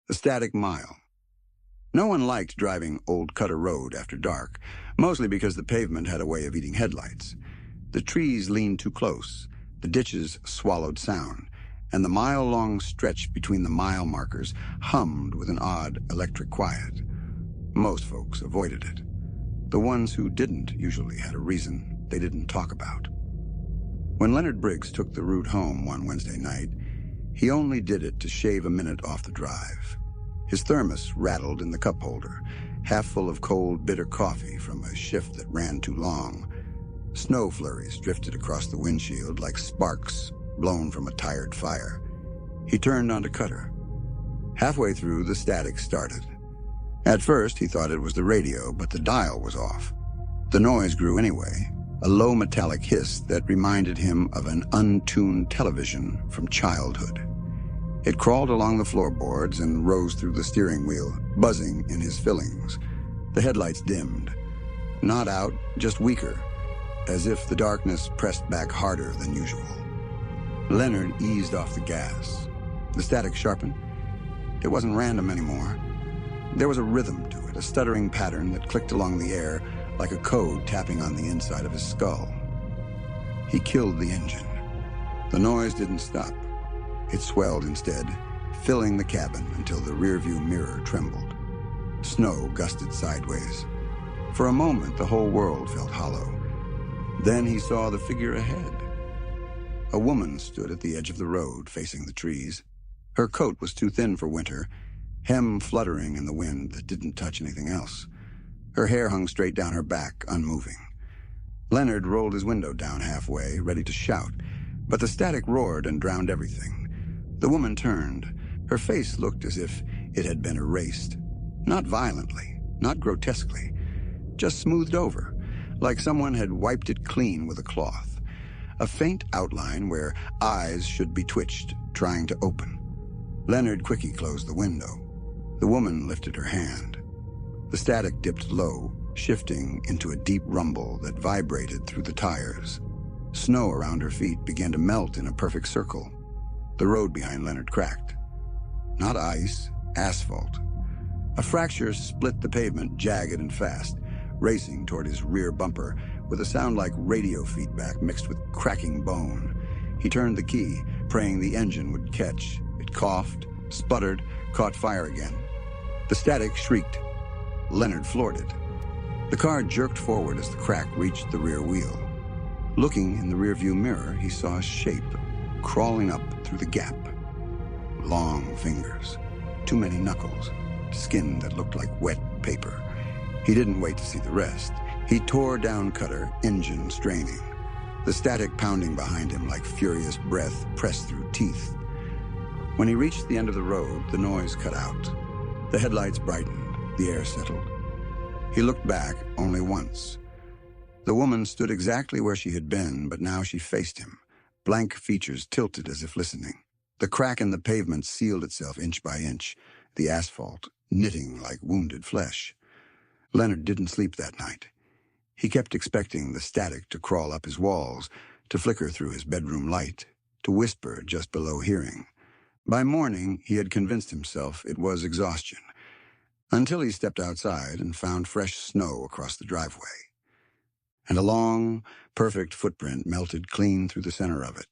The static mile. No one liked driving Old Cutter Road after dark, mostly because the pavement had a way of eating headlights. The trees leaned too close, the ditches swallowed sound, and the mile-long stretch between the mile markers hummed with an odd electric quiet. Most folks avoided it. The ones who didn't usually had a reason they didn't talk about. When Leonard Briggs took the route home one Wednesday night, he only did it to shave a minute off the drive. His thermos rattled in the cup holder, half full of cold, bitter coffee from a shift that ran too long. Snow flurries drifted across the windshield like sparks blown from a tired fire. He turned onto Cutter. Halfway through, the static started. At first, he thought it was the radio, but the dial was off. The noise grew anyway, a low metallic hiss that reminded him of an untuned television from childhood. It crawled along the floorboards and rose through the steering wheel, buzzing in his fillings. The headlights dimmed. Not out, just weaker, as if the darkness pressed back harder than usual. Leonard eased off the gas. The static sharpened. It wasn't random anymore. There was a rhythm to it, a stuttering pattern that clicked along the air like a code tapping on the inside of his skull. He killed the engine. The noise didn't stop. It swelled instead, filling the cabin until the rearview mirror trembled. Snow gusted sideways. For a moment, the whole world felt hollow. Then he saw the figure ahead. A woman stood at the edge of the road, facing the trees. Her coat was too thin for winter, hem fluttering in the wind that didn't touch anything else. Her hair hung straight down her back, unmoving. Leonard rolled his window down halfway, ready to shout, but the static roared and drowned everything. The woman turned. Her face looked as if it had been erased. Not violently, not grotesquely, just smoothed over, like someone had wiped it clean with a cloth. A faint outline where eyes should be twitched, trying to open. Leonard quickly closed the window. The woman lifted her hand. The static dipped low, shifting into a deep rumble that vibrated through the tires. Snow around her feet began to melt in a perfect circle. The road behind Leonard cracked. Not ice, asphalt. A fracture split the pavement jagged and fast, racing toward his rear bumper with a sound like radio feedback mixed with cracking bone. He turned the key, praying the engine would catch. It coughed, sputtered, caught fire again. The static shrieked. Leonard floored it. The car jerked forward as the crack reached the rear wheel. Looking in the rearview mirror, he saw a shape crawling up through the gap. Long fingers, too many knuckles, skin that looked like wet paper. He didn't wait to see the rest. He tore down Cutter, engine straining. The static pounding behind him like furious breath pressed through teeth. When he reached the end of the road, the noise cut out. The headlights brightened, the air settled. He looked back only once. The woman stood exactly where she had been, but now she faced him, blank features tilted as if listening. The crack in the pavement sealed itself inch by inch, the asphalt knitting like wounded flesh. Leonard didn't sleep that night. He kept expecting the static to crawl up his walls, to flicker through his bedroom light, to whisper just below hearing. By morning, he had convinced himself it was exhaustion, until he stepped outside and found fresh snow across the driveway. And a long, perfect footprint melted clean through the center of it.